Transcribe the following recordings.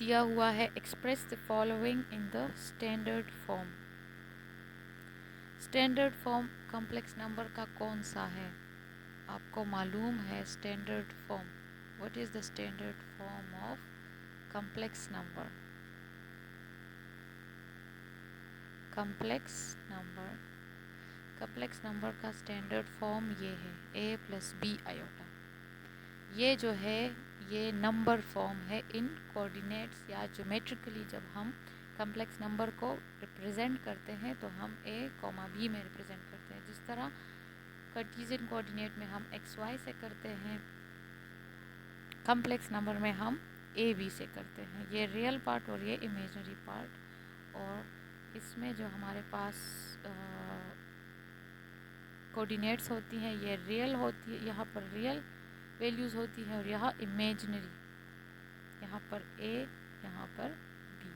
दिया हुआ है express the following in the standard form. Standard form complex number का कौन सा है? आपको मालूम है standard form? What is the standard form of complex number? Complex number का स्टैंडर्ड फॉर्म ये है a प्लस बी आयोटा। ये जो है ये नंबर फॉर्म है इन कोऑर्डिनेट्स या ज्योमेट्रिकली। जब हम कॉम्प्लेक्स नंबर को रिप्रेजेंट करते हैं तो हम a, b में रिप्रेजेंट करते हैं। जिस तरह कार्टेशियन कोऑर्डिनेट में हम एक्स वाई से करते हैं, कॉम्प्लेक्स नंबर में हम ए बी से करते हैं। ये रियल पार्ट और ये इमेजिनरी पार्ट। और इसमें जो हमारे पास कोऑर्डिनेट्स होती हैं ये रियल होती है, यहाँ पर रियल वैल्यूज़ होती हैं और यहाँ इमेजिनरी, यहाँ पर ए यहाँ पर बी।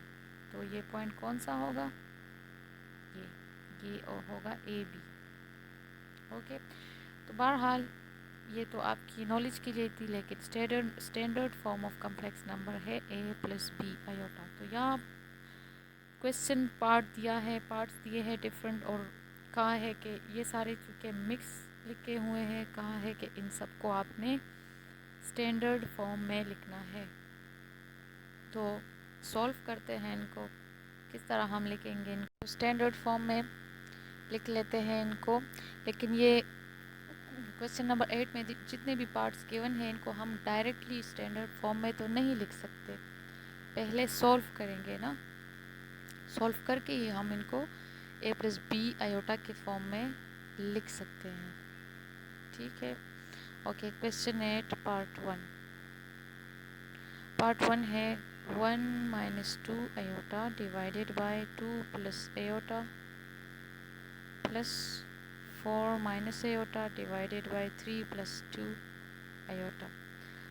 तो ये पॉइंट कौन सा होगा? ये होगा ए बी। ओके, तो बहरहाल ये तो आपकी नॉलेज के लिए थी, लेकिन standard form of complex number है ए प्लस बी आयोटा। तो यहाँ क्वेश्चन पार्ट्स दिए हैं डिफरेंट, और कहा है कि ये सारे चूँकि मिक्स लिखे हुए हैं, कहा है कि इन सब को आपने स्टैंडर्ड फॉर्म में लिखना है। तो सॉल्व करते हैं इनको। किस तरह हम लिखेंगे इनको? स्टैंडर्ड फॉर्म में लिख लेते हैं इनको। लेकिन ये क्वेश्चन नंबर 8 में जितने भी पार्ट्स गिवन हैं इनको हम डायरेक्टली स्टैंडर्ड फॉर्म में तो नहीं लिख सकते, पहले सॉल्व करेंगे ना। सॉल्व करके ही हम इनको a प्लस बी आयोटा के फॉर्म में लिख सकते हैं। ठीक है, ओके। क्वेश्चन 8 पार्ट वन है 1 minus 2 iota divided bye 2 plus iota plus 4 minus iota divided bye 3 plus 2 iota.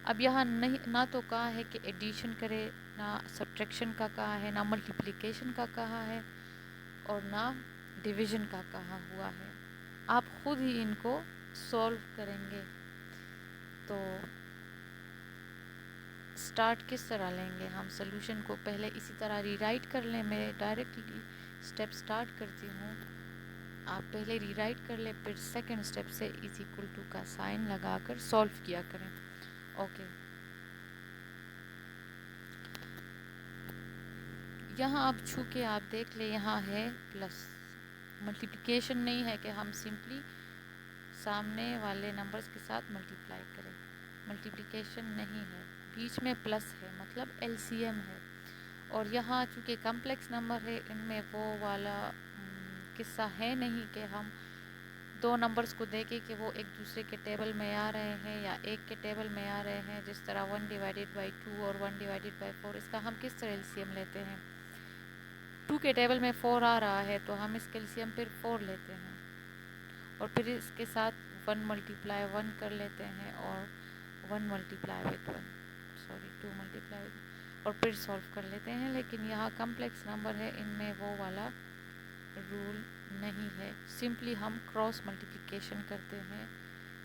अब यहाँ नहीं ना तो कहा है कि एडिशन करे, ना सब्ट्रैक्शन का कहा है, ना मल्टीप्लिकेशन का कहा है, और ना डिवीजन का कहा हुआ है। आप खुद ही इनको सॉल्व करेंगे। तो स्टार्ट किस तरह लेंगे हम सॉल्यूशन को? पहले इसी तरह रीराइट कर लें। मैं डायरेक्टली स्टेप स्टार्ट करती हूँ, आप पहले रीराइट कर लें, फिर सेकंड स्टेप से इज इक्वल टू का साइन लगाकर सॉल्व किया करें। ओके, यहाँ आप छू के आप देख ले, यहाँ है प्लस। मल्टीप्लिकेशन नहीं है कि हम सिंपली सामने वाले नंबर्स के साथ मल्टीप्लाई करें, मल्टीप्लिकेशन नहीं है, बीच में प्लस है, मतलब एलसीएम है। और यहाँ चूँकि कॉम्प्लेक्स नंबर है, इनमें वो वाला किस्सा है नहीं कि हम दो नंबर्स को देखें कि वो एक दूसरे के टेबल में आ रहे हैं या एक के टेबल में आ रहे हैं। जिस तरह 1 डिवाइडेड बाई 2 और 1 डिवाइडेड बाई 4, इसका हम किस तरह एलसीएम लेते हैं? 2 के टेबल में 4 आ रहा है तो हम इसके एलसीएम फिर 4 लेते हैं, और फिर इसके साथ 1 मल्टीप्लाई 1 कर लेते हैं, और 1 मल्टीप्लाई विद 1, सॉरी 2 मल्टीप्लाई, और फिर सॉल्व कर लेते हैं। लेकिन यहाँ कॉम्प्लेक्स नंबर है, इनमें वो वाला रूल नहीं है। सिंपली हम क्रॉस मल्टीप्लिकेशन करते हैं।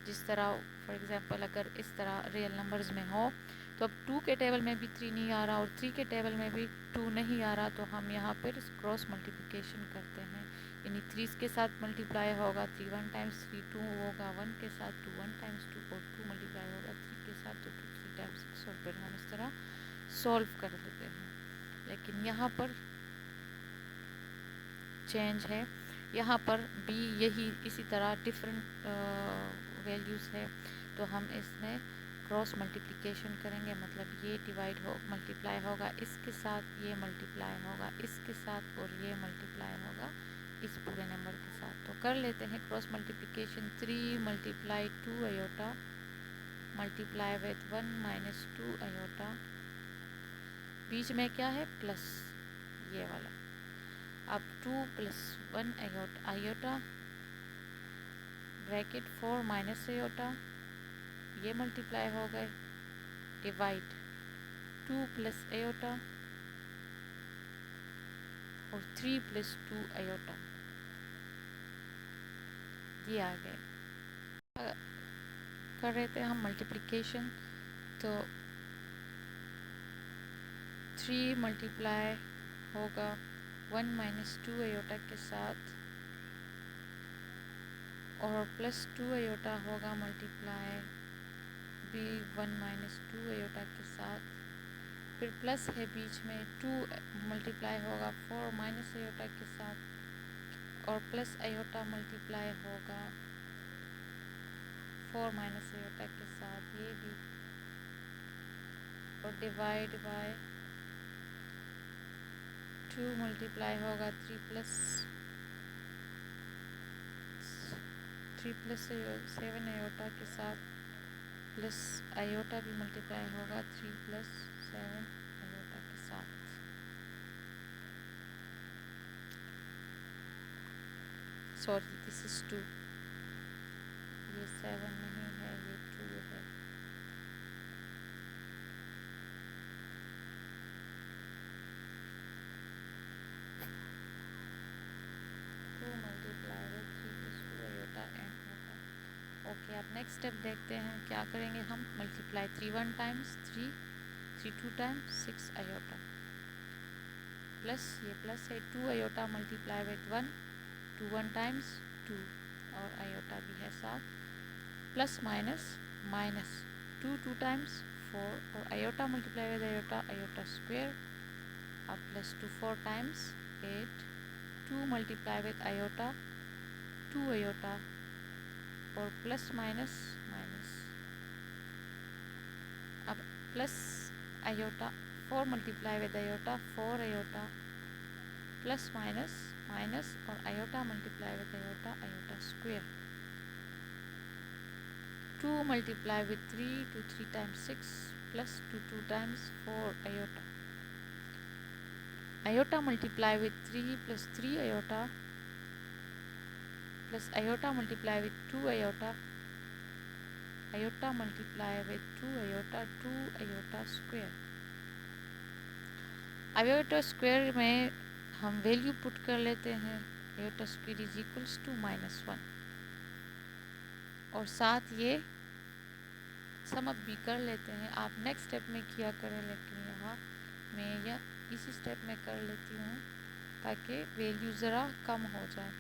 जिस तरह फॉर एग्जांपल अगर इस तरह रियल नंबर्स में हो तो अब 2 के टेबल में भी 3 नहीं आ रहा और 3 के टेबल में भी 2 नहीं आ रहा, तो हम यहाँ पर क्रॉस मल्टीप्लिकेशन करते हैं। यानी 3 के साथ मल्टीप्लाई होगा 3 1 टाइम्स 3, 2 होगा 1 के साथ 2 1 टाइम्स 2, और 2 मल्टीप्लाई होगा 3 के साथ तो 2 3 टाइम्स 6, और फिर हम इस तरह सॉल्व कर देते हैं। लेकिन यहाँ पर चेंज है, यहाँ पर भी यही इसी तरह डिफरेंट वैल्यूज़ है, तो हम इसमें क्रॉस मल्टीप्लिकेशन करेंगे। मतलब ये डिवाइड हो मल्टीप्लाई होगा इसके साथ, ये मल्टीप्लाई होगा इसके साथ, और ये मल्टीप्लाई होगा इस पूरे नंबर के साथ। तो कर लेते हैं cross multiplication. 3 multiply 2 iota multiply with 1 minus 2 iota, बीच में क्या है? प्लस, ये वाला। अब 2 plus 1 iota bracket 4 minus iota, ये मल्टीप्लाई हो गए, डिवाइड 2 प्लस आयोटा और 3 प्लस 2 आयोटा, ये आ गए। कर रहे थे हम मल्टीप्लिकेशन, तो 3 मल्टीप्लाई होगा 1 माइनस 2 आयोटा के साथ, और प्लस 2 आयोटा होगा मल्टीप्लाई भी 1 माइनस 2 आयोटा के साथ, फिर प्लस है बीच में 2 मल्टीप्लाई होगा 4 माइनस आयोटा के साथ, और प्लस आयोटा मल्टीप्लाई होगा 4 माइनस आयोटा के साथ, ये भी, और डिवाइड बाय 2 मल्टीप्लाई होगा 3 प्लस 7 आयोटा के साथ, प्लस आयोटा भी मल्टीप्लाई होगा 3 प्लस 7 आयोटा के साथ। सॉरी, दिस इज 2, ये 7 नहीं है, ये 2 है। ओके, अब नेक्स्ट स्टेप देखते हैं क्या करेंगे हम। Multiply 3 1 times 3, 3 2 times 6 iota, plus ये प्लस है 2 आयोटा मल्टीप्लाई विद 1, 2 1 टाइम्स 2, और आयोटा भी है साथ, प्लस माइनस माइनस 2 2 टाइम्स 4, और iota multiply with iota, iota square, अब plus 2 4 times 8, 2 multiply with iota 2 iota, और प्लस माइनस माइनस, अब plus iota 4 multiply with iota 4 iota, plus minus minus, और iota multiply with iota, iota square, 2 multiply with 3, 2 3 times 6, plus 2 2 times 4 iota, iota multiply with 3 plus 3 iota, plus iota multiply with 2 iota, iota multiply with 2 iota, 2 iota square. Iota square में हम value put कर लेते हैं, iota square is equals to -1, और साथ ये sum up भी कर लेते हैं। आप नेक्स्ट स्टेप में किया करें, लेकिन यहाँ मैं यह इसी स्टेप में कर लेती हूँ ताकि वैल्यू ज़रा कम हो जाए।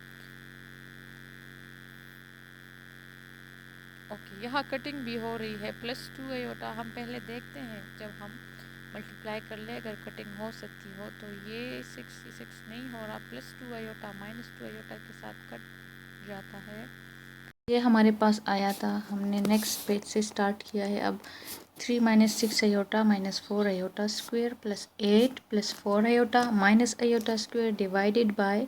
ओके, यहाँ कटिंग भी हो रही है, प्लस 2 आयोटा हम पहले देखते हैं जब हम मल्टीप्लाई कर ले, अगर कटिंग हो सकती हो तो ये 6 नहीं हो रहा, प्लस 2 आयोटा माइनस 2 आयोटा के साथ कट जाता है। ये हमारे पास आया था, हमने नेक्स्ट पेज से स्टार्ट किया है। अब 3 minus 6 iota minus 4 iota square plus 8 plus 4 iota minus iota square divided by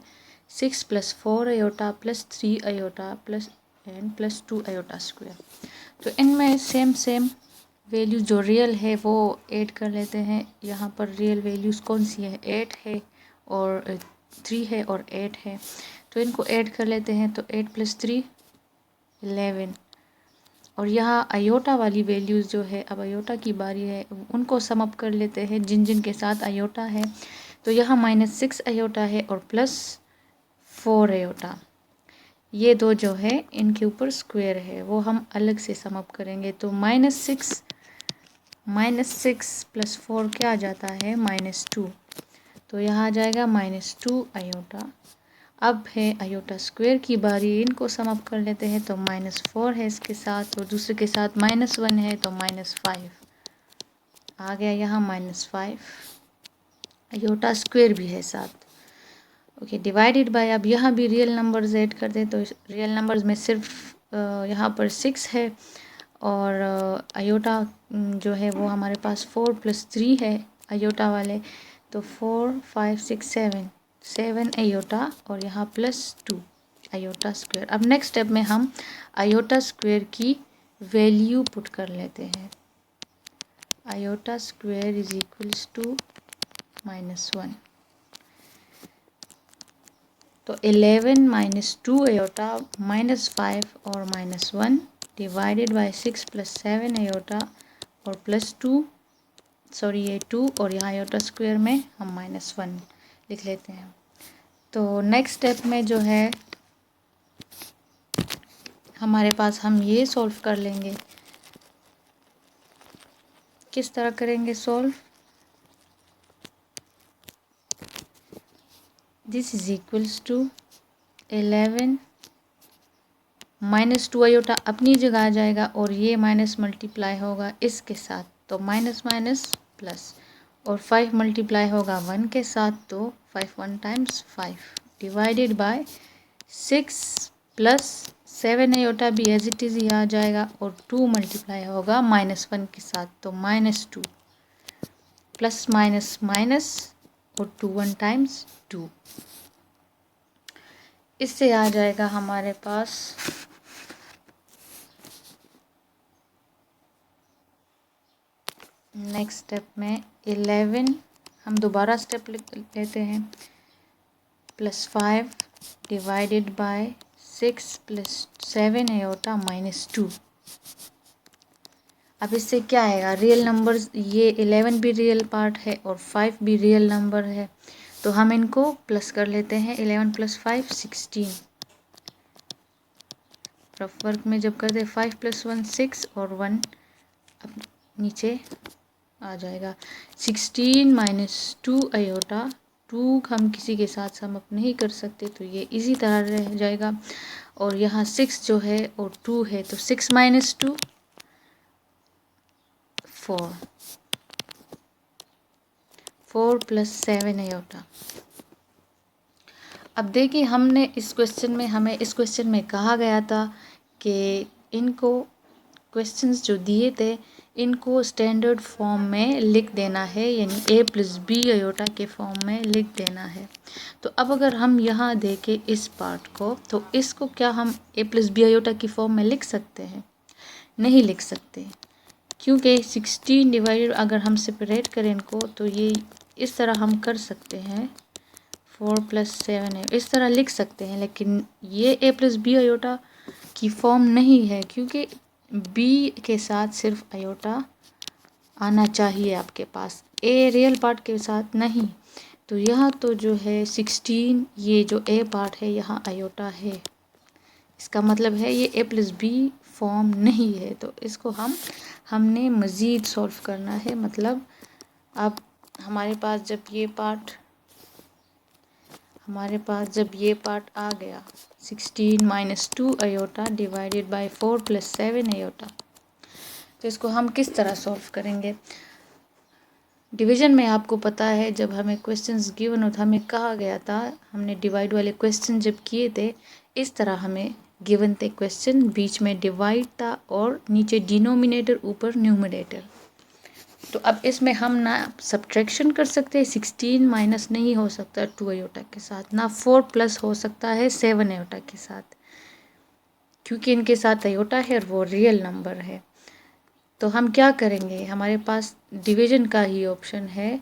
6 plus 4 iota plus 3 iota plus and plus 2 iota square. तो इनमें सेम वैल्यू जो रियल है वो ऐड कर लेते हैं। यहाँ पर रियल वैल्यूज़ कौन सी है, 8 है और 3 है और 8 है, तो इनको ऐड कर लेते हैं। तो 8 प्लस 3 11, और यहाँ आयोटा वाली वैल्यूज़ जो है, अब आयोटा की बारी है, उनको सम अप कर लेते हैं जिन जिन के साथ आयोटा है। तो यहाँ -6 आयोटा है और प्लस 4 आयोटा, ये दो जो है इनके ऊपर स्क्वायर है, वो हम अलग से सम अप करेंगे। तो -6 प्लस 4 क्या आ जाता है, -2, तो यहाँ आ जाएगा -2 आयोटा। अब है आयोटा स्क्वायर की बारी, इनको सम अप कर लेते हैं। तो -4 है इसके साथ, और दूसरे के साथ -1 है तो -5 आ गया, यहाँ -5 आयोटा स्क्वायर भी है साथ। ओके, डिवाइडेड बाय, अब यहाँ भी रियल नंबर्स ऐड कर दें। तो रियल नंबर्स में सिर्फ यहाँ पर 6 है, और आयोटा जो है वो हमारे पास 4 प्लस 3 है आयोटा वाले, तो 4 5 6 7 आयोटा, और यहाँ प्लस 2 आयोटा स्क्वायर। अब नेक्स्ट स्टेप में हम आयोटा स्क्वायर की वैल्यू पुट कर लेते हैं। Iota square is equals to -1, तो 11 माइनस 2 आयोटा -5 और -1 डिवाइडेड बाय 6 प्लस 7 आयोटा और प्लस 2, सॉरी ये 2, और यहाँ आयोटा स्क्वायर में हम -1 लिख लेते हैं। तो नेक्स्ट स्टेप में जो है हमारे पास, हम ये सॉल्व कर लेंगे। किस तरह करेंगे solve, this is equals to 11 -2 iota अपनी जगह आ जाएगा और ये माइनस मल्टीप्लाई होगा इसके साथ, तो माइनस माइनस प्लस, और 5 मल्टीप्लाई होगा 1 के साथ, तो 5 1 times 5 divided by 6 plus 7 iota भी एज इट इज़ ही आ जाएगा, और 2 मल्टीप्लाई होगा -1 के साथ, तो -2 प्लस माइनस माइनस और 2 1 टाइम्स 2। इससे आ जाएगा हमारे पास नेक्स्ट स्टेप में 11, हम दोबारा स्टेप लेते हैं, +5 डिवाइडेड बाय 6 प्लस 7 आयोटा -2। अब इससे क्या आएगा, रियल नंबर्स, ये 11 भी रियल पार्ट है और 5 भी रियल नंबर है, तो हम इनको प्लस कर लेते हैं। 11 + 5 16, रफ वर्क में जब करते 5 + 1 6 और 1 अब नीचे आ जाएगा। 16 - 2 आयोटा, 2 हम किसी के साथ सम अप नहीं कर सकते, तो ये इसी तरह रह जाएगा, और यहाँ 6 जो है और 2 है, तो 6 - 2 4 4 + 7 आयोटा। अब देखिए, हमने इस क्वेश्चन में कहा गया था कि इनको क्वेश्चंस जो दिए थे इनको स्टैंडर्ड फॉर्म में लिख देना है, यानी a + b आयोटा के फॉर्म में लिख देना है। तो अब अगर हम यहाँ देखें इस पार्ट को, तो इसको क्या हम a + b आयोटा की फॉर्म में लिख सकते हैं? नहीं लिख सकते, क्योंकि 16 डिवाइडेड, अगर हम सेपरेट करें इनको, तो ये इस तरह हम कर सकते हैं, 4 + 7 है, इस तरह लिख सकते हैं, लेकिन ये a + b आयोटा की फॉर्म नहीं है, क्योंकि b के साथ सिर्फ आयोटा आना चाहिए आपके पास, a रियल पार्ट के साथ नहीं। तो यहाँ तो जो है 16, ये जो a पार्ट है यहाँ आयोटा है, इसका मतलब है ये a + b फॉर्म नहीं है। तो इसको हमने मज़ीद सॉल्व करना है, मतलब अब हमारे पास जब ये पार्ट आ गया, 16 - 2 आयोटा डिवाइडेड बाय 4 + 7 आयोटा, तो इसको हम किस तरह सॉल्व करेंगे? डिवीज़न में आपको पता है, जब हमें क्वेश्चंस गिवन हो, हमें कहा गया था, हमने डिवाइड वाले क्वेश्चन जब किए थे, इस तरह हमें गिवन थे क्वेश्चन, बीच में डिवाइड था और नीचे डिनोमिनेटर ऊपर न्यूमरेटर। तो अब इसमें हम ना सब्ट्रैक्शन कर सकते हैं, 16 माइनस नहीं हो सकता 2 आयोटा के साथ, ना 4 प्लस हो सकता है 7 आयोटा के साथ, क्योंकि इनके साथ आयोटा है और वो रियल नंबर है। तो हम क्या करेंगे, हमारे पास डिवीज़न का ही ऑप्शन है,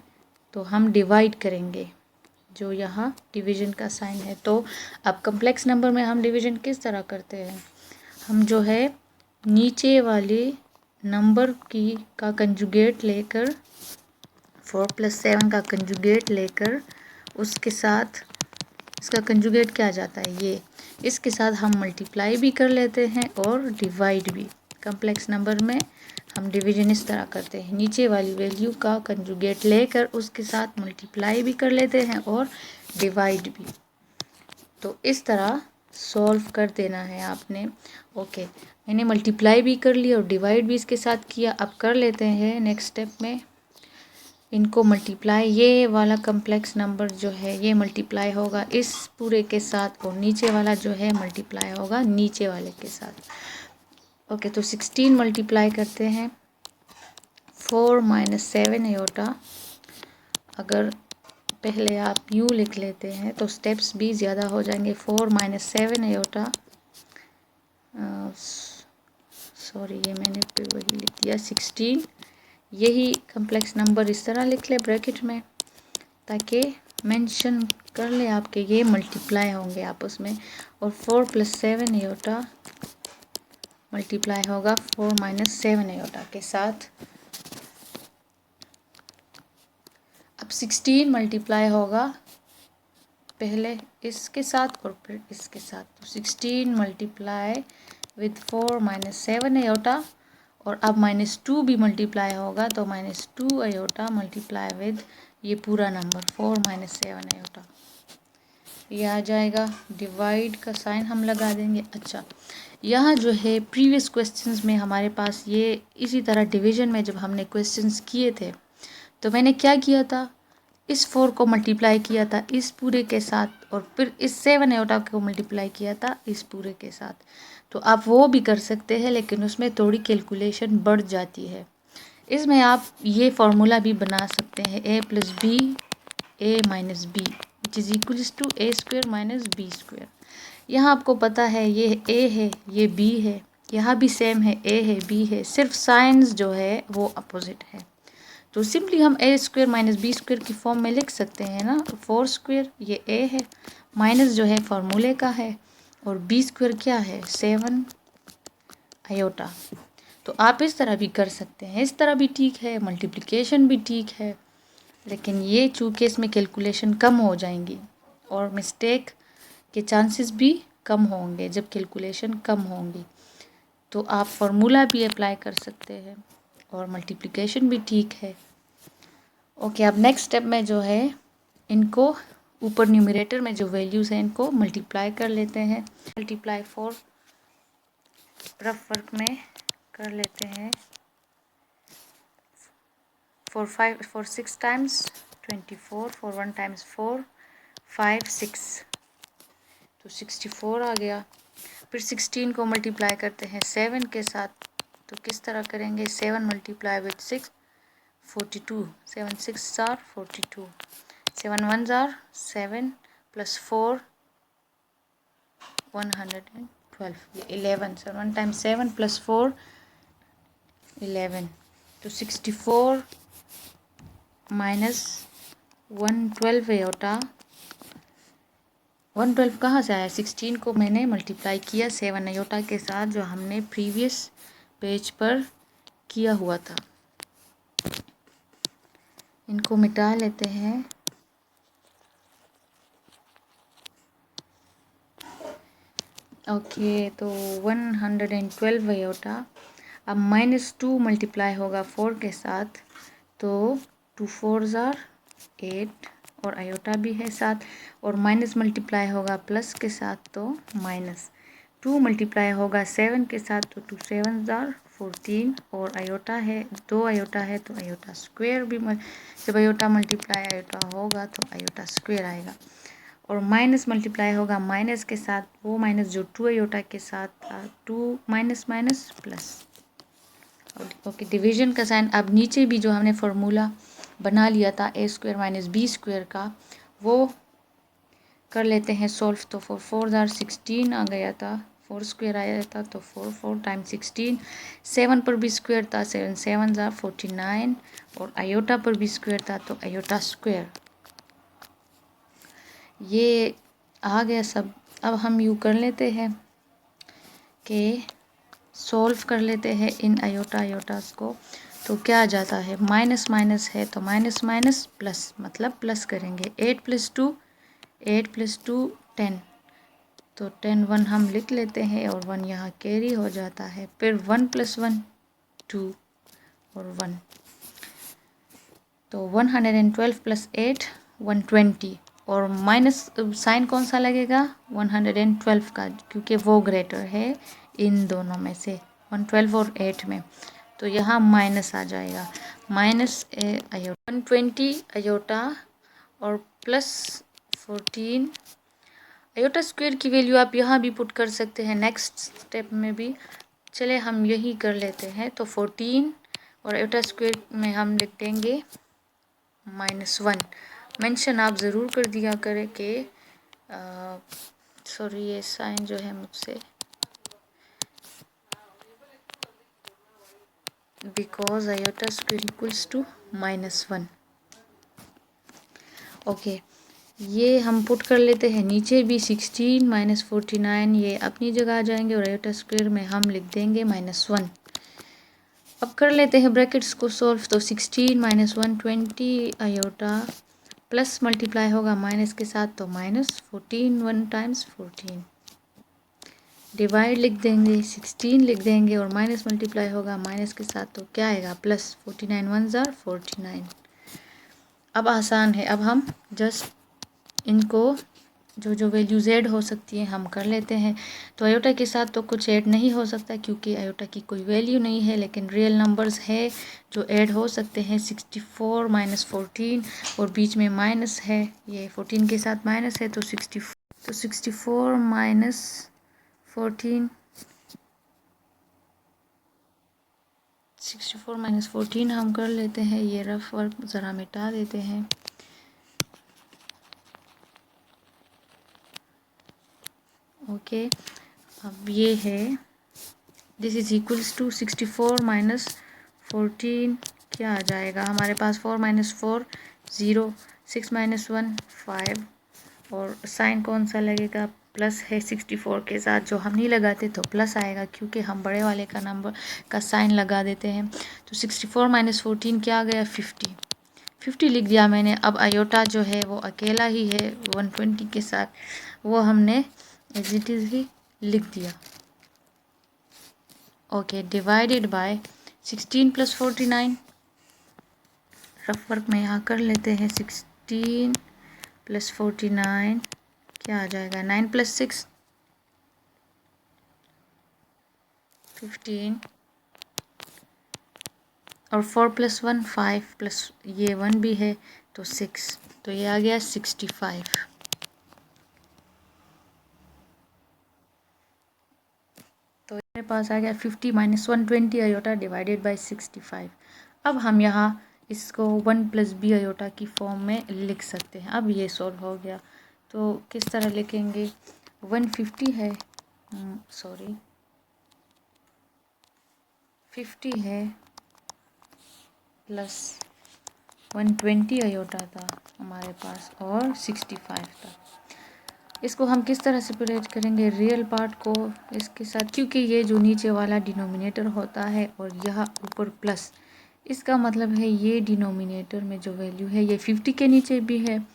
तो हम डिवाइड करेंगे, जो यहाँ डिवीज़न का साइन है। तो अब कम्प्लेक्स नंबर में हम डिवीज़न किस तरह करते हैं, हम जो है नीचे वाले नंबर का कंजुगेट लेकर, 4 + 7 का कंजुगेट लेकर, उसके साथ इसका कंजुगेट क्या आ जाता है, ये, इसके साथ हम मल्टीप्लाई भी कर लेते हैं और डिवाइड भी। कम्प्लेक्स नंबर में हम डिवीज़न इस तरह करते हैं, नीचे वाली वैल्यू का कंजुगेट लेकर उसके साथ मल्टीप्लाई भी कर लेते हैं और डिवाइड भी। तो इस तरह सॉल्व कर देना है आपने। ओके, मैंने मल्टीप्लाई भी कर लिया और डिवाइड भी इसके साथ किया। अब कर लेते हैं नेक्स्ट स्टेप में इनको मल्टीप्लाई, ये वाला कम्प्लेक्स नंबर जो है ये मल्टीप्लाई होगा इस पूरे के साथ, और नीचे वाला जो है मल्टीप्लाई होगा नीचे वाले के साथ। ओके, तो 16 मल्टीप्लाई करते हैं, 4 - 7 आयोटा। अगर पहले आप यूँ लिख लेते हैं तो स्टेप्स भी ज़्यादा हो जाएंगे। 4 - 7 आयोटा, सॉरी ये मैंने वही लिख दिया 16, यही कम्प्लेक्स नंबर इस तरह लिख ले ब्रैकेट में, ताकि मेंशन कर ले आपके ये मल्टीप्लाई होंगे आपस में, और 4 + 7 आयोटा मल्टीप्लाई होगा 4 - 7 आयोटा के साथ। अब 16 मल्टीप्लाई होगा पहले इसके साथ और फिर इसके साथ, तो 16 मल्टीप्लाई विद 4 - 7 आयोटा, और अब -2 भी मल्टीप्लाई होगा, तो -2 आयोटा मल्टीप्लाई विद ये पूरा नंबर 4 - 7 आयोटा। ये आ जाएगा, डिवाइड का साइन हम लगा देंगे। अच्छा, यहाँ जो है प्रीवियस क्वेश्चंस में हमारे पास ये इसी तरह डिवीजन में जब हमने क्वेश्चंस किए थे तो मैंने क्या किया था, इस 4 को मल्टीप्लाई किया था इस पूरे के साथ और फिर इस 7 आयोटा को मल्टीप्लाई किया था इस पूरे के साथ। तो आप वो भी कर सकते हैं, लेकिन उसमें थोड़ी कैलकुलेशन बढ़ जाती है। इसमें आप ये फार्मूला भी बना सकते हैं, a plus b a minus b which is equals to a square minus b square. यहाँ आपको पता है ये a है, ये b है, यहाँ भी सेम है, a है b है, सिर्फ साइंस जो है वो अपोजिट है। तो सिंपली हम ए स्क्वेयर माइनस बी स्क्वेयर की फॉर्म में लिख सकते हैं ना। 4 स्क्वेयर ये a है, माइनस जो है फार्मूले का है, और b स्क्वेयर क्या है 7 आयोटा। तो आप इस तरह भी कर सकते हैं, इस तरह भी ठीक है, मल्टीप्लिकेशन भी ठीक है, लेकिन ये चूँकि इसमें कैलकुलेशन कम हो जाएंगी और मिस्टेक के चांसेस भी कम होंगे जब कैलकुलेशन कम होंगी। तो आप फार्मूला भी अप्लाई कर सकते हैं और मल्टीप्लिकेशन भी ठीक है। ओके, अब नेक्स्ट स्टेप में जो है इनको ऊपर न्यूमरेटर में जो वैल्यूज़ हैं इनको मल्टीप्लाई कर लेते हैं। मल्टीप्लाई 4 रफ वर्क में कर लेते हैं। 4 6 टाइम्स 24, 4 1 टाइम्स 4 5 6, तो 64 आ गया। फिर 16 को मल्टीप्लाई करते हैं 7 के साथ, तो किस तरह करेंगे, 7 multiply with 6 42, 7 6 are 42, 7 1 are 7 plus 4 112, ये 11, 7 टाइम्स 7 प्लस 4 11, तो 64 माइनस 112 आयोटा। 112 कहाँ से आया, 16 को मैंने मल्टीप्लाई किया 7 आयोटा के साथ जो हमने प्रीवियस पेज पर किया हुआ था। इनको मिटा लेते हैं। ओके, तो 112 आयोटा। अब -2 मल्टीप्लाई होगा 4 के साथ, तो 2 4 आर 8 और आयोटा भी है साथ, और माइनस मल्टीप्लाई होगा प्लस के साथ, तो -2 मल्टीप्लाई होगा 7 के साथ, तो 2 7 आर 14, और आयोटा है 2 आयोटा है तो आयोटा स्क्वेयर भी जब आयोटा मल्टीप्लाई आयोटा होगा तो आयोटा स्क्वेयर आएगा, और माइनस मल्टीप्लाई होगा माइनस के साथ, वो माइनस जो 2 आयोटा के साथ था, 2 minus minus plus. Okay, division का साइन। अब नीचे भी जो हमने फार्मूला बना लिया था ए स्क्वेयर माइनस बी स्क्वेयर का, वो कर लेते हैं सॉल्व। तो 4 4 आर 16 आ गया था, 4 स्क्वेयर आया था, तो 4 4 टाइम 16, 7 पर भी स्क्वेयर था, 7 7 आर 49, और आयोटा पर भी स्क्वेयर था, तो आयोटा स्क्वेयर। ये आ गया सब। अब हम यूँ कर लेते हैं कि सॉल्व कर लेते हैं इन आयोटास को, तो क्या आ जाता है, माइनस माइनस है तो माइनस माइनस प्लस, मतलब प्लस करेंगे। 8 + 2 8 + 2 10, तो 10 1 हम लिख लेते हैं और 1 यहाँ कैरी हो जाता है। फिर 1 + 1 2 और 1, तो 112 + 8 120, और माइनस साइन कौन सा लगेगा, 112 का, क्योंकि वो ग्रेटर है इन दोनों में से, 112 और 8 में, तो यहाँ माइनस आ जाएगा, माइनस आयोटा 120 आयोटा और प्लस 14 आयोटा स्क्वायर की वैल्यू आप यहाँ भी पुट कर सकते हैं नेक्स्ट स्टेप में भी। चले हम यही कर लेते हैं, तो 14 और आयोटा स्क्वायर में हम लिख देंगे -1। मेंशन आप ज़रूर कर दिया करें कि सॉरी ये साइन जो है मुझसे, because iota square equals to -1। Okay, ये हम पुट कर लेते हैं नीचे भी, 16 - 49 ये अपनी जगह आ जाएंगे, और आयोटा स्क्वायर में हम लिख देंगे -1। अब कर लेते हैं ब्रैकेट्स को सॉल्व, तो 16 - 120 आयोटा प्लस मल्टीप्लाई होगा माइनस के साथ, तो -14 1 टाइम्स 14, डिवाइड लिख देंगे 16 लिख देंगे, और माइनस मल्टीप्लाई होगा माइनस के साथ, तो क्या आएगा प्लस, 49 1 आर 49। अब आसान है, अब हम जस्ट इनको जो जो वैल्यूज़ ऐड हो सकती हैं हम कर लेते हैं। तो आयोटा के साथ तो कुछ ऐड नहीं हो सकता क्योंकि आयोटा की कोई वैल्यू नहीं है, लेकिन रियल नंबर्स है जो ऐड हो सकते हैं। 64 माइनस 14 और बीच में माइनस है, ये 14 के साथ माइनस है, तो 64 माइनस 14 64 माइनस 14 हम कर लेते हैं। ये रफ वर्क ज़रा मिटा देते हैं। ओके, अब ये है this is equals to 64 minus 14 क्या आ जाएगा हमारे पास? 4 माइनस 4 0, 6 माइनस 1 5, और साइन कौन सा लगेगा? प्लस है 64 के साथ, जो हम नहीं लगाते तो प्लस आएगा क्योंकि हम बड़े वाले का नंबर का साइन लगा देते हैं। तो 64 माइनस 14 क्या आ गया? 50 लिख दिया मैंने। अब आयोटा जो है वो अकेला ही है 120 के साथ, वो हमने एज इट इज़ ही लिख दिया। Okay, divided by 16 plus 49, rough work में यहाँ कर लेते हैं। 16 प्लस 49 क्या आ जाएगा? 9 प्लस 6 15, और 4 प्लस 1 5, प्लस ये 1 भी है तो 6, तो ये आ गया 65। तो मेरे पास आ गया 50 माइनस 120 आयोटा डिवाइडेड बाई 65। अब हम यहाँ इसको 1 प्लस बी आयोटा की फॉर्म में लिख सकते हैं। अब ये सॉल्व हो गया, तो किस तरह लिखेंगे? 150 है, सॉरी 50 है प्लस 120 आयोटा था हमारे पास और 65 था। इसको हम किस तरह सेपरेट करेंगे? रियल पार्ट को इसके साथ, क्योंकि ये जो नीचे वाला डिनोमिनेटर होता है और यह ऊपर प्लस, इसका मतलब है ये डिनोमिनेटर में जो वैल्यू है ये 50 के नीचे भी है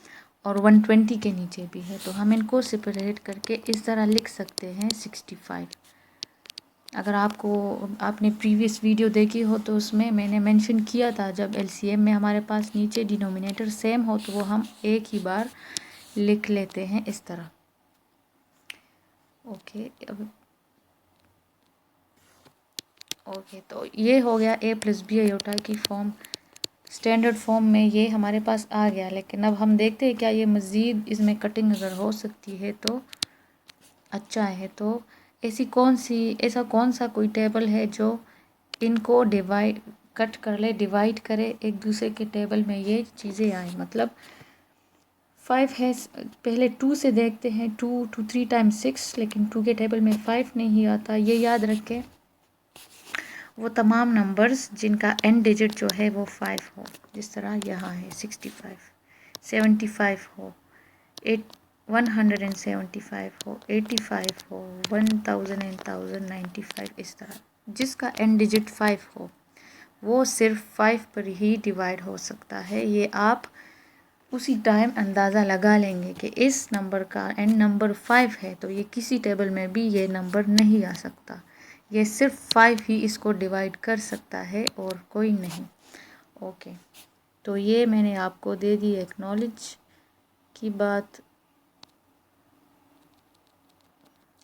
और 120 के नीचे भी है। तो हम इनको सेपरेट करके इस तरह लिख सकते हैं 65। अगर आपने प्रीवियस वीडियो देखी हो तो उसमें मैंने मेंशन किया था, जब एलसीएम में हमारे पास नीचे डिनोमिनेटर सेम हो तो वो हम एक ही बार लिख लेते हैं इस तरह। ओके, तो ये हो गया ए प्लस बी आयोटा की फॉर्म। स्टैंडर्ड फॉर्म में ये हमारे पास आ गया, लेकिन अब हम देखते हैं क्या ये मज़ीद इसमें कटिंग अगर हो सकती है तो अच्छा है। तो ऐसा कौन सा कोई टेबल है जो इनको कट कर ले, डिवाइड करे एक दूसरे के टेबल में ये चीज़ें आए? मतलब 5 है, पहले 2 से देखते हैं। 2 3 टाइम्स 6, लेकिन 2 के टेबल में 5 नहीं आता। ये याद रखें, वो तमाम नंबर्स जिनका एंड डिजिट जो है वो 5 हो, जिस तरह यहाँ है 65, 75 हो, 175 हो, 85 हो, 1000 एंड 1095, इस तरह जिसका एंड डिजिट 5 हो वो सिर्फ 5 पर ही डिवाइड हो सकता है। ये आप उसी टाइम अंदाज़ा लगा लेंगे कि इस नंबर का एंड नंबर 5 है तो ये किसी टेबल में भी ये नंबर नहीं आ सकता। ये सिर्फ 5 ही इसको डिवाइड कर सकता है और कोई नहीं। ओके, तो ये मैंने आपको दे दी एक नॉलेज की बात।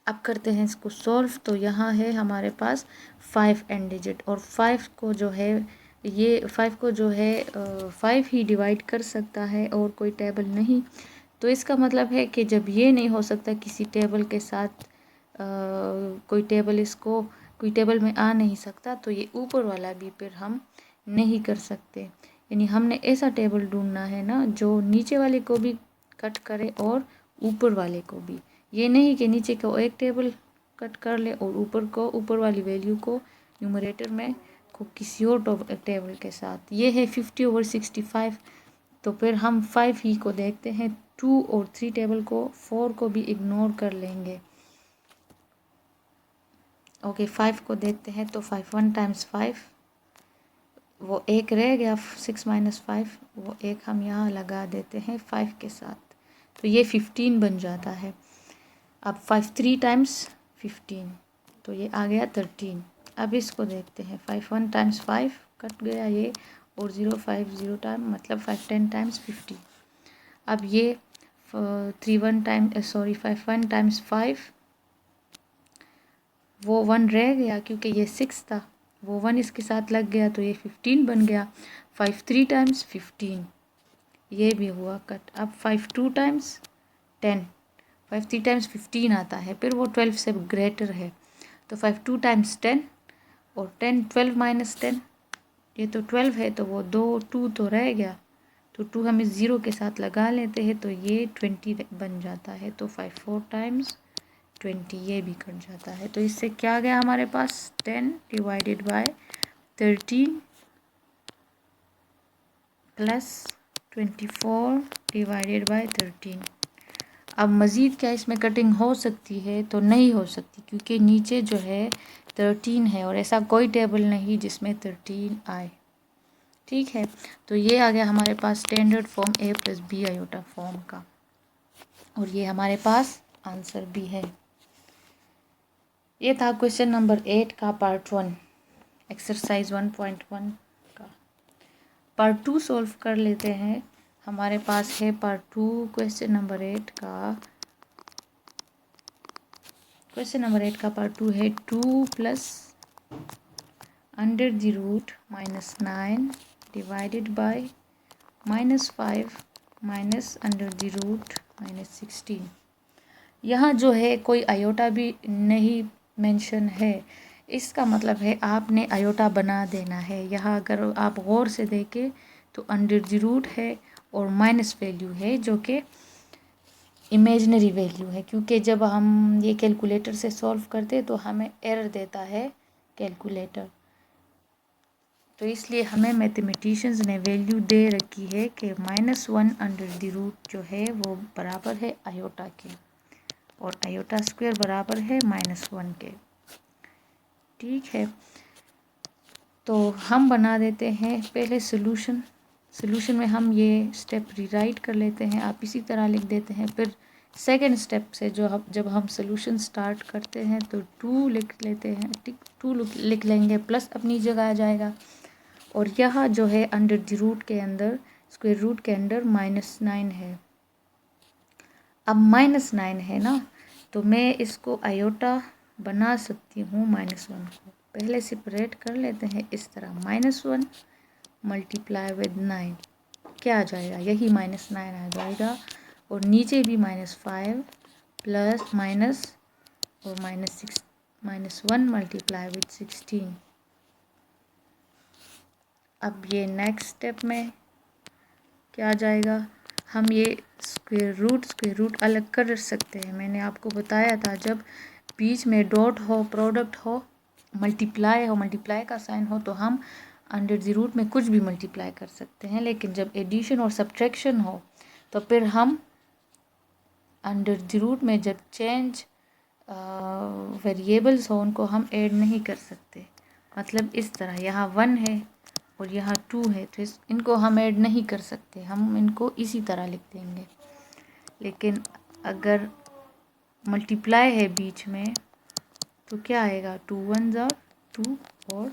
अब करते हैं इसको सॉल्व। तो यहाँ है हमारे पास 5 एंड डिजिट, और 5 को जो है 5 ही डिवाइड कर सकता है और कोई टेबल नहीं। तो इसका मतलब है कि जब ये नहीं हो सकता किसी टेबल के साथ, कोई टेबल में आ नहीं सकता, तो ये ऊपर वाला भी फिर हम नहीं कर सकते। यानी हमने ऐसा टेबल ढूंढना है ना जो नीचे वाले को भी कट करे और ऊपर वाले को भी। ये नहीं कि नीचे को एक टेबल कट कर ले और ऊपर वाली वैल्यू को न्यूमरेटर में को किसी और टेबल के साथ। ये है 50/65। तो फिर हम 5 ही को देखते हैं, 2 और 3 टेबल को, 4 को भी इग्नोर कर लेंगे। ओके, 5 को देखते हैं तो 5 1 टाइम्स 5, वो एक रह गया 6 माइनस 5, वो एक हम यहाँ लगा देते हैं 5 के साथ, तो ये 15 बन जाता है। अब 5 3 टाइम्स 15, तो ये आ गया 13। अब इसको देखते हैं, 5 1 टाइम्स 5 कट गया ये, और 0 5 0 टाइम मतलब 5 10 टाइम्स 50। अब ये 5 1 टाइम्स 5, वो 1 रह गया क्योंकि ये 6 था, वो 1 इसके साथ लग गया तो ये 15 बन गया। 5 3 टाइम्स 15, ये भी हुआ कट। अब 5 2 टाइम्स 10, 5 3 टाइम्स 15 आता है, फिर वो 12 से ग्रेटर है तो 5 2 टाइम्स 10, और 10 12 माइनस 10, ये तो 12 है तो वो 2 तो रह गया, तो 2 हम इस 0 के साथ लगा लेते हैं तो ये 20 बन जाता है। तो 5 4 टाइम्स 20, ये भी कट जाता है। तो इससे क्या गया हमारे पास, 10 divided by 13 plus 24 divided by 13। अब मज़ीद क्या इसमें कटिंग हो सकती है, तो नहीं हो सकती क्योंकि नीचे जो है 13 है और ऐसा कोई टेबल नहीं जिसमें 13 आए। ठीक है, तो ये आ गया हमारे पास standard form a plus b iota form का, और ये हमारे पास आंसर भी है। ये था क्वेश्चन नंबर 8 का पार्ट 1, एक्सरसाइज 1.1 का। पार्ट 2 सॉल्व कर लेते हैं। हमारे पास है पार्ट 2 क्वेश्चन नंबर 8 का। क्वेश्चन नंबर 8 का पार्ट 2 है 2 plus under the root minus 9 divided by minus 5 minus under the root minus 16। यहाँ जो है कोई आयोटा भी नहीं मेंशन है, इसका मतलब है आपने आयोटा बना देना है। यहाँ अगर आप गौर से देखें तो अंडर द रूट है और माइनस वैल्यू है जो कि इमेजिनरी वैल्यू है, क्योंकि जब हम ये कैलकुलेटर से सॉल्व करते तो हमें एरर देता है कैलकुलेटर, तो इसलिए हमें मैथमेटिशियंस ने वैल्यू दे रखी है कि -1 अंडर द रूट जो है वो बराबर है आयोटा के, और आयोटा स्क्वायर बराबर है -1 के। ठीक है, तो हम बना देते हैं पहले सोल्यूशन में हम ये स्टेप रीराइट कर लेते हैं, आप इसी तरह लिख देते हैं। फिर सेकंड स्टेप से जब हम सोल्यूशन स्टार्ट करते हैं तो 2 लिख लेते हैं, ठीक 2 लिख लेंगे, प्लस अपनी जगह आ जाएगा, और यहाँ जो है अंडर द रूट के अंदर, स्क्वायर रूट के अंदर -9 है। अब -9 है ना, तो मैं इसको आयोटा बना सकती हूँ -1 को। पहले सेपरेट कर लेते हैं इस तरह, -1 मल्टीप्लाई विद 9 क्या आ जाएगा, यही -9 आ जाएगा, और नीचे भी -5 प्लस माइनस और -1 मल्टीप्लाई विद 16। अब ये नेक्स्ट स्टेप में क्या आ जाएगा, हम ये स्क्वायर रूट अलग कर सकते हैं। मैंने आपको बताया था जब बीच में डॉट हो, प्रोडक्ट हो, मल्टीप्लाई का साइन हो, तो हम अंडर द रूट में कुछ भी मल्टीप्लाई कर सकते हैं, लेकिन जब एडिशन और सब्ट्रैक्शन हो तो फिर हम अंडर द रूट में जब चेंज वेरिएबल्स हो उनको हम ऐड नहीं कर सकते। मतलब इस तरह यहाँ 1 है और यहाँ 2 है, तो इनको हम ऐड नहीं कर सकते, हम इनको इसी तरह लिख देंगे। लेकिन अगर मल्टीप्लाई है बीच में तो क्या आएगा, 2 1 ज़ा 2, और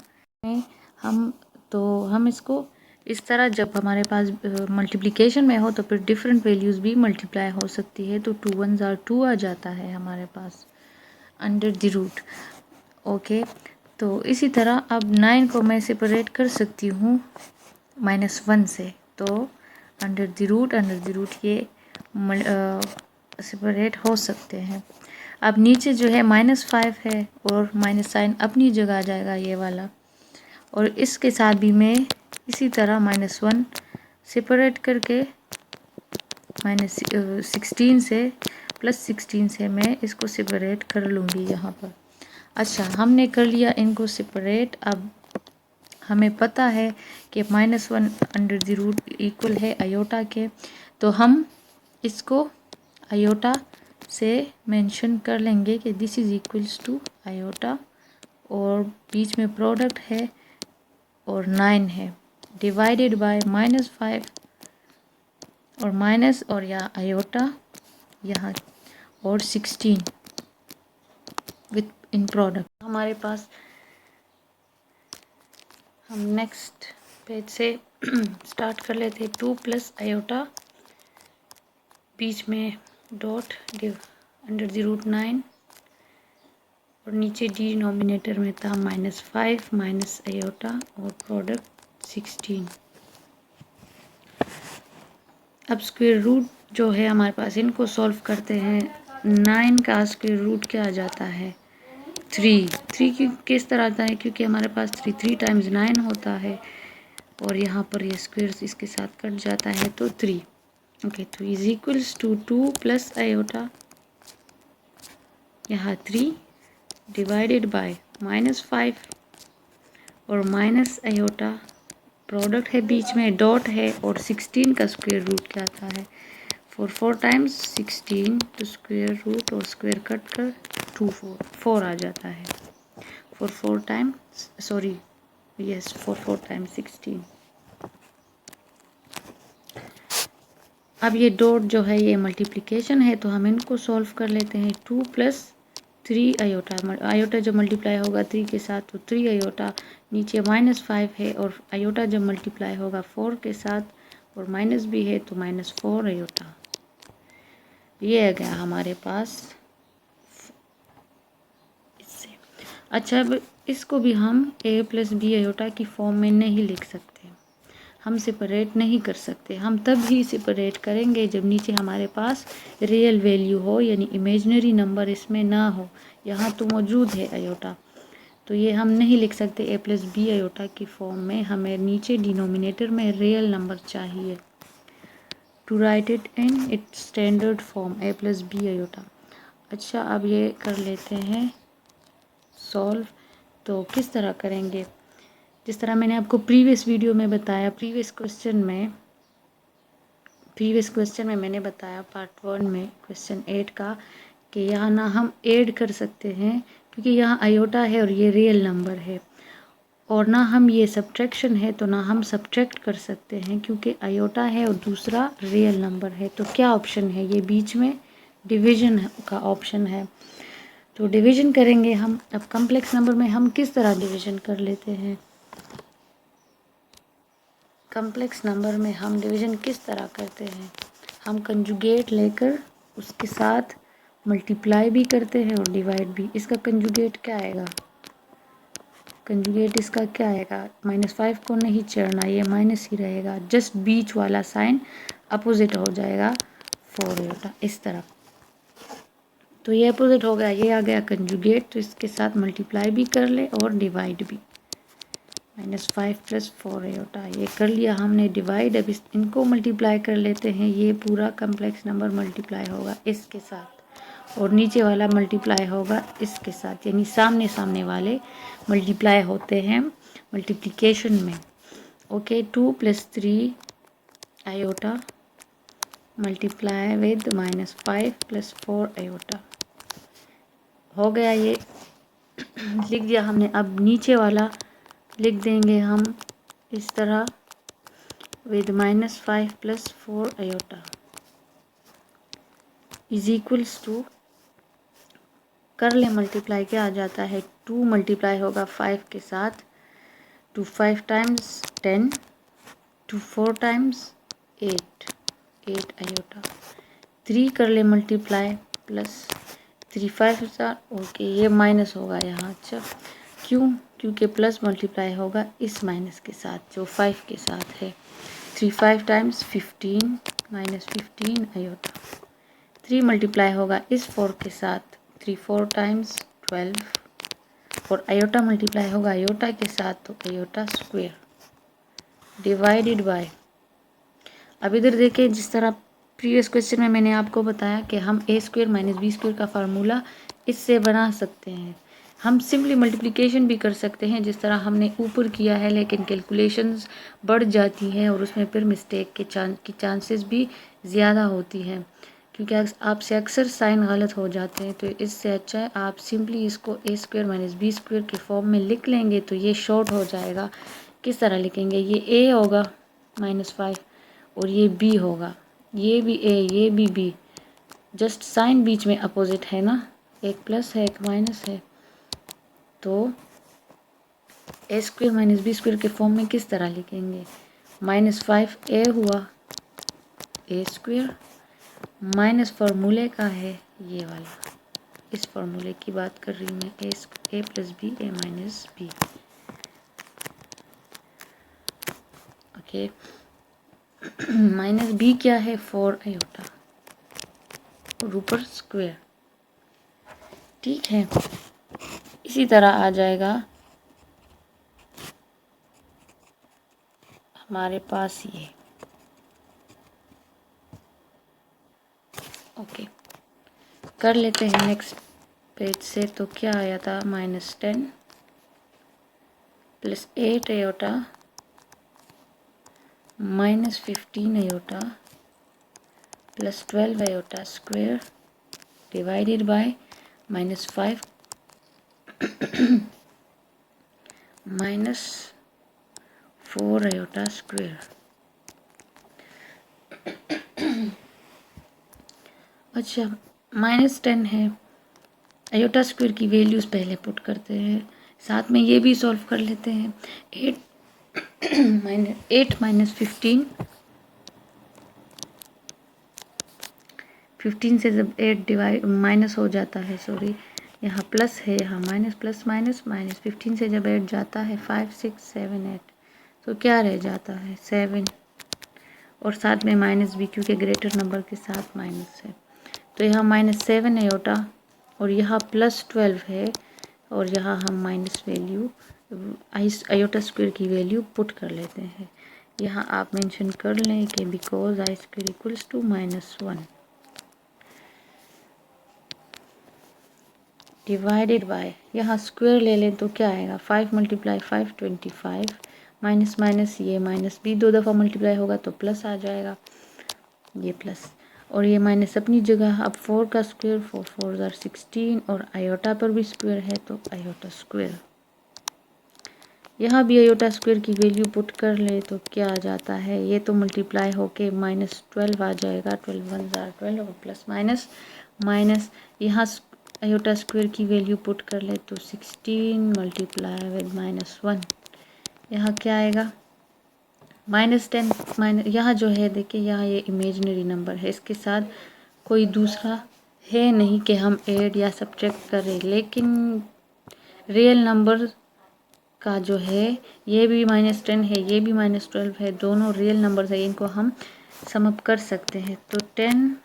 हम इसको इस तरह, जब हमारे पास मल्टीप्लिकेशन में हो तो फिर डिफरेंट वैल्यूज़ भी मल्टीप्लाई हो सकती है, तो 2 1 ज़ा 2 आ जाता है हमारे पास अंडर द रूट। ओके, तो इसी तरह अब 9 को मैं सेपरेट कर सकती हूँ -1 से, तो अंडर द रूट ये सेपरेट हो सकते हैं। अब नीचे जो है -5 है और माइनस साइन अपनी जगह आ जाएगा ये वाला, और इसके साथ भी मैं इसी तरह -1 सेपरेट करके -16 से +16 से मैं इसको सेपरेट कर लूँगी यहाँ पर। अच्छा, हमने कर लिया इनको सेपरेट। अब हमें पता है कि -1 अंडर द रूट इक्वल है आयोटा के, तो हम इसको आयोटा से मेंशन कर लेंगे कि this is equals to iota, और बीच में प्रोडक्ट है और 9 है, डिवाइडेड बाय -5 और माइनस और यहाँ आयोटा यहाँ और 16 विथ इन प्रोडक्ट। हमारे पास हम नेक्स्ट पेज से स्टार्ट कर लेते हैं। 2 प्लस आयोटा बीच में डॉट अंडर द रूट 9 और नीचे डिनोमिनेटर में था -5 माइनस आयोटा और प्रोडक्ट 16। अब स्क्वायर रूट जो है हमारे पास, इनको सॉल्व करते हैं। 9 का स्क्वायर रूट क्या आ जाता है 3 की किस तरह आता है, क्योंकि हमारे पास 3 टाइम्स 9 होता है और यहाँ पर ये स्क्वायर इसके साथ कट जाता है तो 3। ओके, तो is equals to 2 plus iota, यहाँ 3 डिवाइडेड बाय -5 और माइनस आयोटा, प्रोडक्ट है बीच में, डॉट है और 16 का स्क्वायर रूट क्या आता है 4 टाइम्स 16 तो स्क्वायर रूट और स्क्वायर कट कर 4 आ जाता है। 4 टाइम्स 16। अब ये डॉट जो है ये मल्टीप्लिकेशन है, तो हम इनको सॉल्व कर लेते हैं। 2 प्लस 3 आयोटा जब मल्टीप्लाई होगा 3 के साथ तो 3 आयोटा, नीचे -5 है और आयोटा जब मल्टीप्लाई होगा 4 के साथ और माइनस भी है तो -4 आयोटा। ये आ गया हमारे पास इससे। अच्छा, अब इसको भी हम a प्लस बी आयोटा की फॉर्म में नहीं लिख सकते, हम सेपरेट नहीं कर सकते। हम तब ही सेपरेट करेंगे जब नीचे हमारे पास रियल वैल्यू हो, यानी इमेजिनरी नंबर इसमें ना हो। यहाँ तो मौजूद है आयोटा, तो ये हम नहीं लिख सकते a प्लस बी आयोटा की फॉर्म में। हमें नीचे डिनोमिनेटर में रियल नंबर चाहिए to write it in its standard form a plus b iota. अच्छा, अब ये कर लेते हैं सॉल्व। तो किस तरह करेंगे, जिस तरह मैंने आपको प्रीवियस वीडियो में बताया, प्रीवियस क्वेश्चन में मैंने बताया पार्ट 1 में क्वेश्चन 8 का, कि यहाँ ना हम ऐड कर सकते हैं क्योंकि यहाँ आयोटा है और ये रियल नंबर है, और ना हम ये सब्ट्रैक्शन है तो ना हम सब्ट्रैक्ट कर सकते हैं क्योंकि आयोटा है और दूसरा रियल नंबर है। तो क्या ऑप्शन है, ये बीच में डिवीजन का ऑप्शन है, तो डिवीजन करेंगे हम। अब कम्प्लेक्स नंबर में हम किस तरह डिवीजन कर लेते हैं, कम्प्लेक्स नंबर में हम डिवीजन किस तरह करते हैं, हम कंजुगेट लेकर उसके साथ मल्टीप्लाई भी करते हैं और डिवाइड भी। इसका कंजुगेट क्या आएगा, कंजुगेट इसका क्या आएगा, -5 को नहीं चढ़ना, ये माइनस ही रहेगा, जस्ट बीच वाला साइन अपोजिट हो जाएगा 4 आयोटा इस तरह। तो ये अपोजिट हो गया, ये आ गया कंजुगेट, तो इसके साथ मल्टीप्लाई भी कर ले और डिवाइड भी। -5 + 4 आयोटा, ये कर लिया हमने डिवाइड। अब इनको मल्टीप्लाई कर लेते हैं, ये पूरा कम्प्लेक्स नंबर मल्टीप्लाई होगा इसके साथ और नीचे वाला मल्टीप्लाई होगा इसके साथ, यानी सामने सामने वाले मल्टीप्लाई होते हैं मल्टीप्लिकेशन में। Okay, 2 + 3 iota multiply with -5 + 4 iota हो गया, ये लिख दिया हमने। अब नीचे वाला लिख देंगे हम इस तरह with -5 + 4 iota is equals to, कर ले मल्टीप्लाई, क्या आ जाता है 2 मल्टीप्लाई होगा 5 के साथ, 2 5 टाइम्स 10, 2 4 टाइम्स 8 आयोटा, 3 कर ले मल्टीप्लाई प्लस 3 5 ओके, ये माइनस होगा यहाँ। अच्छा, क्योंकि प्लस मल्टीप्लाई होगा इस माइनस के साथ जो 5 के साथ है। 3 5 टाइम्स 15 -15 आयोटा, 3 मल्टीप्लाई होगा इस 4 के साथ, 3 4 टाइम्स 12 और आयोटा मल्टीप्लाई होगा आयोटा के साथ तो आयोटा स्क्वायर डिवाइडेड बाय। अब इधर देखिए, जिस तरह प्रीवियस क्वेश्चन में मैंने आपको बताया कि हम a² - b² का फार्मूला इससे बना सकते हैं। हम सिंपली मल्टीप्लिकेशन भी कर सकते हैं जिस तरह हमने ऊपर किया है, लेकिन कैलकुलेशंस बढ़ जाती हैं और उसमें फिर मिस्टेक की चांसेस भी ज़्यादा होती हैं क्योंकि आपसे अक्सर साइन गलत हो जाते हैं। तो इससे अच्छा है आप सिंपली इसको a² - b² के फॉर्म में लिख लेंगे तो ये शॉर्ट हो जाएगा। किस तरह लिखेंगे, ये a होगा -5 और ये b होगा, ये भी a ये भी b, जस्ट साइन बीच में अपोजिट है ना, एक प्लस है एक माइनस है। तो a² - b² के फॉर्म में किस तरह लिखेंगे, -5a हुआ a² माइनस फार्मूले का है ये वाला, इस फार्मूले की बात कर रही हूँ मैं, a plus b a minus b. Okay, minus b क्या है, 4 आयोटा और ऊपर स्क्वायर। ठीक है, इसी तरह आ जाएगा हमारे पास ये। ओके, कर लेते हैं नेक्स्ट पेज से। तो क्या आया था, -10 plus 8 iota -15 iota plus 12 iota square divided bye -5 -4 iota square. अच्छा, -10 है, आयोटा स्क्वायर की वैल्यूज़ पहले पुट करते हैं, साथ में ये भी सॉल्व कर लेते हैं। 8 माइनस 15 से जब 8 डिवाइड माइनस हो जाता है, सॉरी यहाँ प्लस है, यहाँ माइनस, प्लस माइनस माइनस, 15 से जब 8 जाता है 5 6 7 8, तो क्या रह जाता है 7, और साथ में माइनस भी क्योंकि ग्रेटर नंबर के साथ माइनस है। तो यहाँ -7 आयोटा और यहाँ +12 है, और यहाँ हम माइनस वैल्यू आयोटा स्क्वायर की वैल्यू पुट कर लेते हैं। यहाँ आप मेंशन कर लें कि because i square equals to -1 divided by, यहाँ स्क्वायर ले लें तो क्या आएगा, 5 × 5 25, माइनस माइनस ये माइनस भी 2 दफ़ा मल्टीप्लाई होगा तो प्लस आ जाएगा, ये प्लस और ये माइनस अपनी जगह। अब 4 का स्क्वायर, 4 4 16, और आयोटा पर भी स्क्वायर है तो आयोटा स्क्वायर। यहाँ भी आयोटा स्क्वायर की वैल्यू पुट कर ले तो क्या आ जाता है, ये तो मल्टीप्लाई होके -12 आ जाएगा, 12 1 12 और प्लस माइनस माइनस, यहाँ आयोटा स्क्वायर की वैल्यू पुट कर ले तो 16 मल्टीप्लाई विद -1, यहाँ क्या आएगा -10 माइनस, यहाँ जो है देखिए यहाँ ये इमेजिनरी नंबर है, इसके साथ कोई दूसरा है नहीं कि हम ऐड या सब्ट्रैक्ट करें, लेकिन रियल नंबर का जो है ये भी -10 है, ये भी -12 है, दोनों रियल नंबर है, इनको हम सम अप कर सकते हैं। तो 10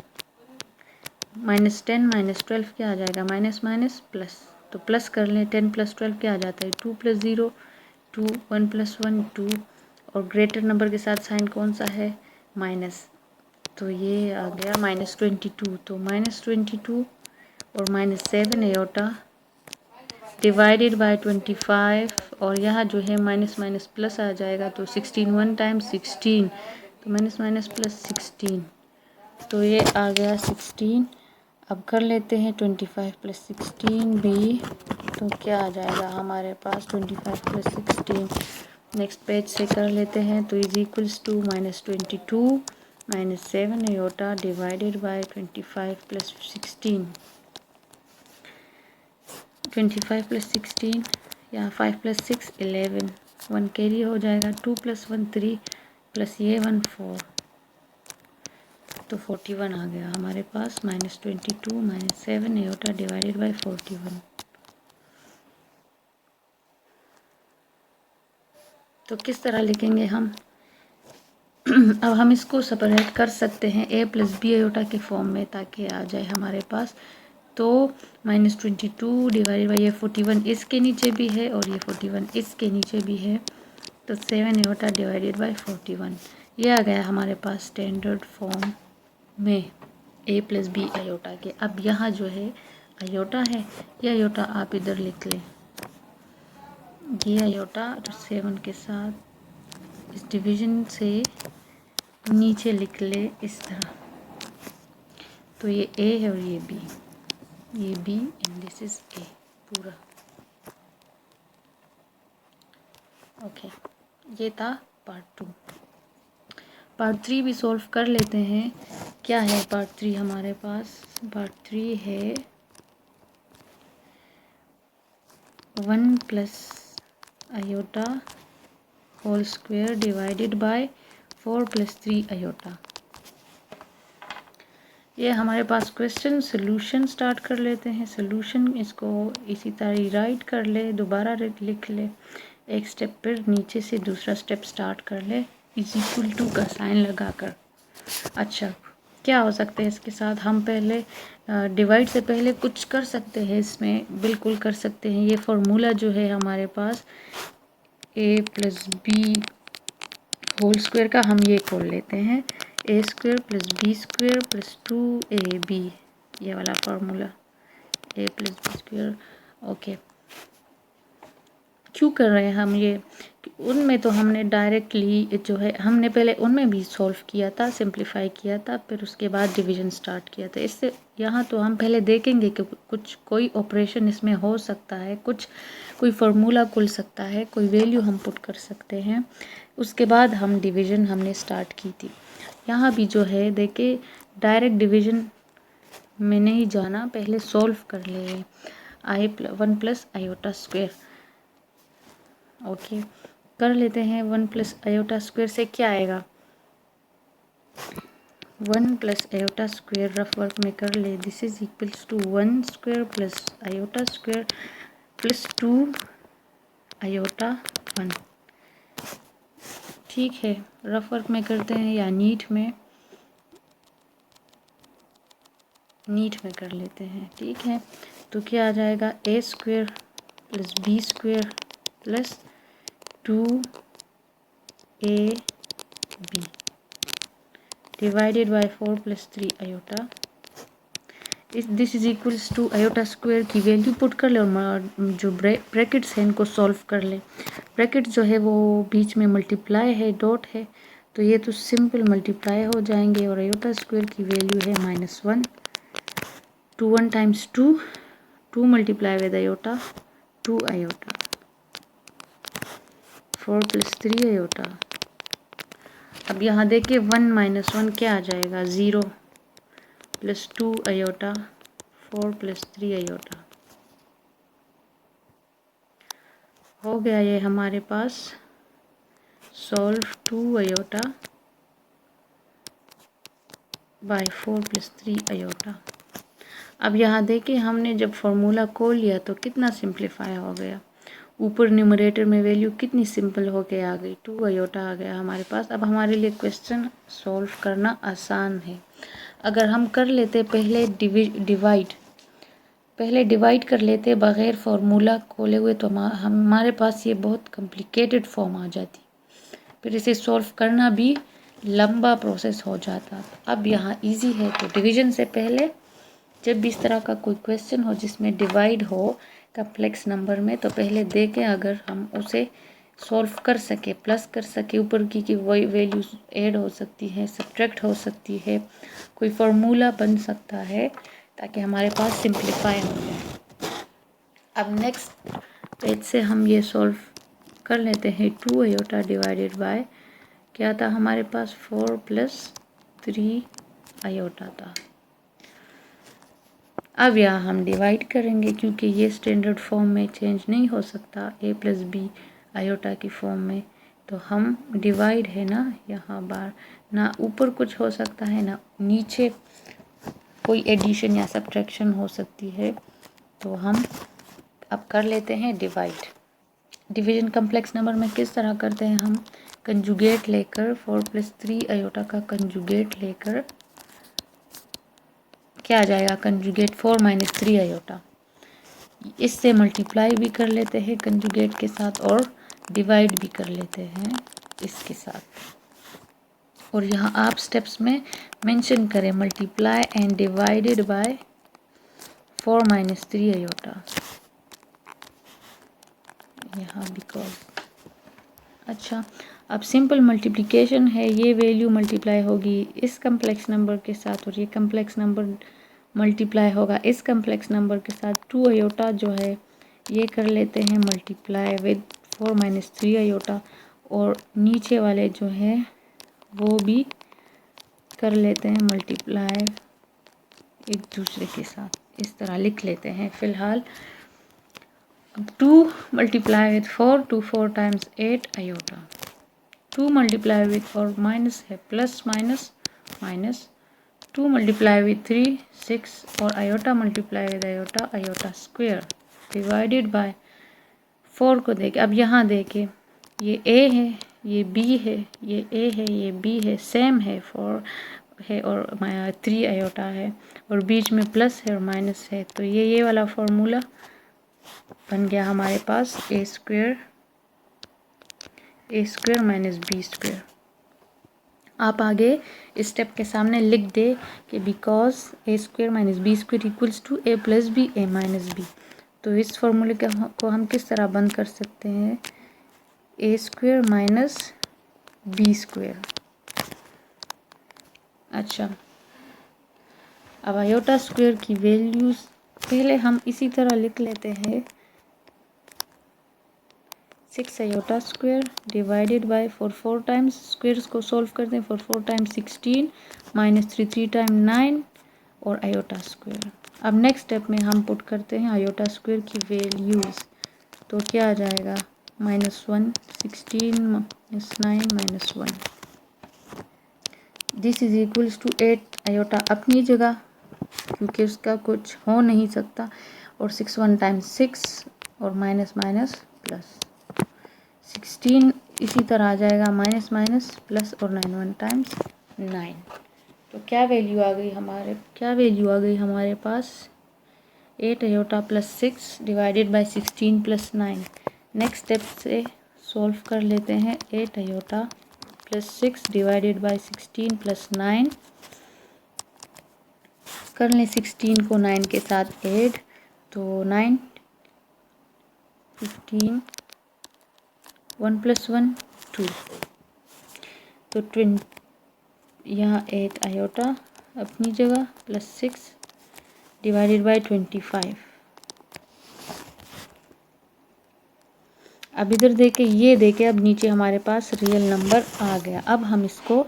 -12 क्या आ जाएगा, माइनस माइनस प्लस, तो प्लस कर लें, 10 + 12 क्या आ जाता है, 2 + 0 2, 1 + 1 2, और ग्रेटर नंबर के साथ साइन कौन सा है, माइनस, तो ये आ गया -22, तो -22 और -7 आयोटा डिवाइडेड बाय 25, और यहाँ जो है माइनस माइनस प्लस आ जाएगा तो 16 1 टाइम्स 16, तो माइनस माइनस प्लस 16, तो ये आ गया 16। अब कर लेते हैं 25 + 16 भी, तो क्या आ जाएगा हमारे पास 25 + 16, नेक्स्ट पेज से कर लेते हैं, तो is equals to -22 -7 iota divided by 25 + 16, 25 + 16 या 5 + 6 11, 1 कैरी हो जाएगा, 2 + 1 3 प्लस ये 1 4, तो 41 आ गया हमारे पास, -22 -7 आयोटा डिवाइडेड बाय 41। तो किस तरह लिखेंगे हम अब हम इसको सेपरेट कर सकते हैं a + b आयोटा के फॉर्म में, ताकि आ जाए हमारे पास। तो -22 डिवाइडेड बाई ये 41 इसके नीचे भी है और ये 41 इसके नीचे भी है, तो 7 आयोटा डिवाइडेड बाई 41, ये आ गया हमारे पास स्टैंडर्ड फॉर्म में a + b आयोटा के। अब यहाँ जो है आयोटा है, ये आयोटा आप इधर लिख लें, ये आयोटा 7 के साथ इस डिवीज़न से नीचे लिख ले इस तरह, तो ये a है और ये b, ये b and this is a पूरा। ओके, ये था पार्ट 2। पार्ट 3 भी सॉल्व कर लेते हैं। क्या है पार्ट 3 हमारे पास, पार्ट 3 है 1 + iota whole square divided by 4 + 3 iota. ये हमारे पास क्वेश्चन सोल्यूशन स्टार्ट कर लेते हैं। सोल्यूशन इसको इसी तरह राइट कर ले, दोबारा लिख ले, एक स्टेप पर नीचे से दूसरा स्टेप स्टार्ट कर ले, इज इक्वल टू का साइन लगाकर। अच्छा, क्या हो सकता है इसके साथ? हम पहले डिवाइड से पहले कुछ कर सकते हैं, इसमें बिल्कुल कर सकते हैं। ये फार्मूला जो है हमारे पास a plus b whole square का, हम ये खोल लेते हैं, a square plus b square plus 2ab, ये वाला formula, a plus b square. Okay, क्यों कर रहे हैं हम ये? उनमें तो हमने डायरेक्टली जो है, हमने पहले उनमें भी सॉल्व किया था, सिंप्लीफाई किया था, फिर उसके बाद डिवीजन स्टार्ट किया था। इससे यहाँ तो हम पहले देखेंगे कि कुछ कोई ऑपरेशन इसमें हो सकता है, कोई फार्मूला खुल सकता है, कोई वैल्यू हम पुट कर सकते हैं, उसके बाद हम डिवीजन हमने स्टार्ट की थी। यहाँ भी जो है देखिए, डायरेक्ट डिवीजन में नहीं जाना, पहले सॉल्व कर ले। 1 प्लस आयोटा स्क्वायर, ओके कर लेते हैं। 1 प्लस आयोटा स्क्वायर से क्या आएगा? 1 plus iota square rough work में कर ले, this is equals to 1 square plus iota square plus 2 iota 1। ठीक है, रफ वर्क में करते हैं या नीट में कर लेते हैं। ठीक है, तो क्या आ जाएगा? A square plus b square plus 2ab divided by 4 plus 3 iota. This is equals to iota square की वैल्यू पुट कर ले और जो ब्रैकेट्स हैं इनको सॉल्व कर ले। ब्रैकेट जो है वो बीच में मल्टीप्लाई है, डॉट है, तो ये तो सिंपल मल्टीप्लाई हो जाएंगे और आयोटा स्क्वायर की वैल्यू है -1। 2 1 times 2, 2 multiply with iota, 2 iota, 4 plus 3 iota. अब यहाँ देखिए 1 माइनस 1 क्या आ जाएगा? 0 प्लस 2 आयोटा, 4 प्लस 3 आयोटा। हो गया ये हमारे पास solve 2 iota by 4 plus 3 iota. अब यहाँ देखिए, हमने जब फॉर्मूला खोल लिया तो कितना सिंप्लीफाई हो गया। ऊपर न्यूमरेटर में वैल्यू कितनी सिंपल होके आ गई, 2 आयोटा आ गया हमारे पास। अब हमारे लिए क्वेश्चन सॉल्व करना आसान है। अगर हम कर लेते पहले डिवाइड कर लेते बग़ैर फार्मूला खोले हुए, तो हमारे पास ये बहुत कॉम्प्लिकेटेड फॉर्म आ जाती, फिर इसे सॉल्व करना भी लंबा प्रोसेस हो जाता। अब यहाँ इजी है, तो डिवीजन से पहले जब भी इस तरह का कोई क्वेश्चन हो जिसमें डिवाइड हो कम्प्लेक्स नंबर में, तो पहले देखें अगर हम उसे सॉल्व कर सके, प्लस कर सके, ऊपर की वही वैल्यूज ऐड हो सकती है, सब्ट्रैक्ट हो सकती है, कोई फार्मूला बन सकता है, ताकि हमारे पास सिंप्लीफाई हो जाए। अब नेक्स्ट पेज से हम ये सॉल्व कर लेते हैं। 2 आयोटा डिवाइडेड बाय क्या था हमारे पास? 4 प्लस 3 आयोटा था। अब यहाँ हम डिवाइड करेंगे, क्योंकि ये स्टैंडर्ड फॉर्म में चेंज नहीं हो सकता, a प्लस बी आयोटा की फॉर्म में, तो हम डिवाइड है ना, यहाँ बार ना ऊपर कुछ हो सकता है ना नीचे कोई एडिशन या सब्ट्रैक्शन हो सकती है, तो हम अब कर लेते हैं डिवाइड। डिवीजन कम्प्लेक्स नंबर में किस तरह करते हैं हम? कंजुगेट लेकर, 4 प्लस 3 आयोटा का कंजुगेट लेकर क्या आ जाएगा? Conjugate 4 minus 3 iota. इससे मल्टीप्लाई भी कर लेते हैं कंजुगेट के साथ और डिवाइड भी कर लेते हैं इसके साथ। और यहाँ आप स्टेप्स में मेंशन करें multiply and divided by 4 minus 3 iota, यहाँ बिकॉज। अच्छा, अब सिंपल मल्टीप्लिकेशन है, ये वैल्यू मल्टीप्लाई होगी इस कम्प्लेक्स नंबर के साथ और ये कम्प्लेक्स नंबर मल्टीप्लाई होगा इस कम्प्लेक्स नंबर के साथ। 2 आयोटा जो है ये कर लेते हैं मल्टीप्लाई विद 4 माइनस 3 आयोटा, और नीचे वाले जो है वो भी कर लेते हैं मल्टीप्लाई एक दूसरे के साथ, इस तरह लिख लेते हैं फ़िलहाल। 2 multiply with 4, 2 4 times 8 iota, 2 multiply with 4 minus है plus minus minus, 2 multiply with 3 6 और iota multiply with iota iota square divided by 4 को देखें। अब यहाँ देखें ये a है, ये b है, ये a है, ये b है, सेम है 4 है और 3 आयोटा है और बीच में प्लस है और माइनस है। तो ये वाला फॉर्मूला बन गया हमारे पास a square minus b square. आप आगे इस स्टेप के सामने लिख दे कि because a square minus b square equals to a plus b a minus b. तो इस फॉर्मूले को हम किस तरह बंद कर सकते हैं, a square minus b square. अच्छा, अब आयोटा स्क्वायर की वैल्यूज पहले हम इसी तरह लिख लेते हैं 6 iota square divided by 4 times, squares को सॉल्व करते हैं 4 टाइम्स 16 माइनस 3 टाइम 9 और आयोटा स्क्वायर। अब नेक्स्ट स्टेप में हम पुट करते हैं आयोटा स्क्वायर की वैल्यूज़। तो क्या आ जाएगा -1 16 minus 9 minus 1 this is equals to 8 iota अपनी जगह क्योंकि उसका कुछ हो नहीं सकता और 6 1 टाइम्स 6 और माइनस माइनस प्लस 16 इसी तरह आ जाएगा माइनस माइनस प्लस और 9 1 टाइम्स 9। तो क्या वैल्यू आ गई हमारे पास 8 iota plus 6 divided by 16 plus 9। Next step से सॉल्व कर लेते हैं 8 iota plus 6 divided by 16 plus 9। कर लें 16 को 9 के साथ ऐड तो 9 15 1 प्लस 1 2 तो यहाँ 8 आयोटा अपनी जगह प्लस 6 डिवाइडेड बाय 25। अब इधर देखे अब नीचे हमारे पास रियल नंबर आ गया। अब हम इसको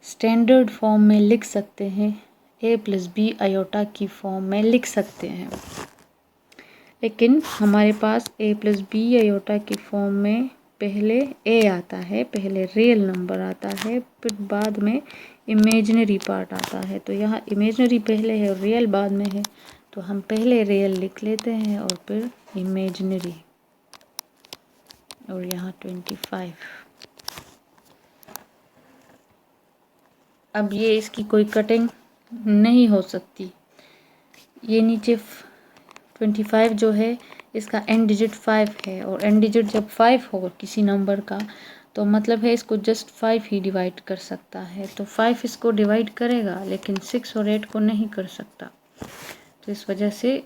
स्टैंडर्ड फॉर्म में लिख सकते हैं, a प्लस बी आयोटा की फॉर्म में लिख सकते हैं, लेकिन हमारे पास a प्लस बी आयोटा की फॉर्म में पहले a आता है, पहले रियल नंबर आता है, फिर बाद में इमेजिनरी पार्ट आता है। तो यहाँ इमेजिनरी पहले है और रियल बाद में है, तो हम पहले रियल लिख लेते हैं और फिर इमेजिनरी और यहाँ 25। अब ये इसकी कोई कटिंग नहीं हो सकती। ये नीचे 25 जो है इसका एंड डिजिट 5 है और एंड डिजिट जब 5 हो किसी नंबर का तो मतलब है इसको जस्ट 5 ही डिवाइड कर सकता है। तो 5 इसको डिवाइड करेगा लेकिन 6 और 8 को नहीं कर सकता। तो इस वजह से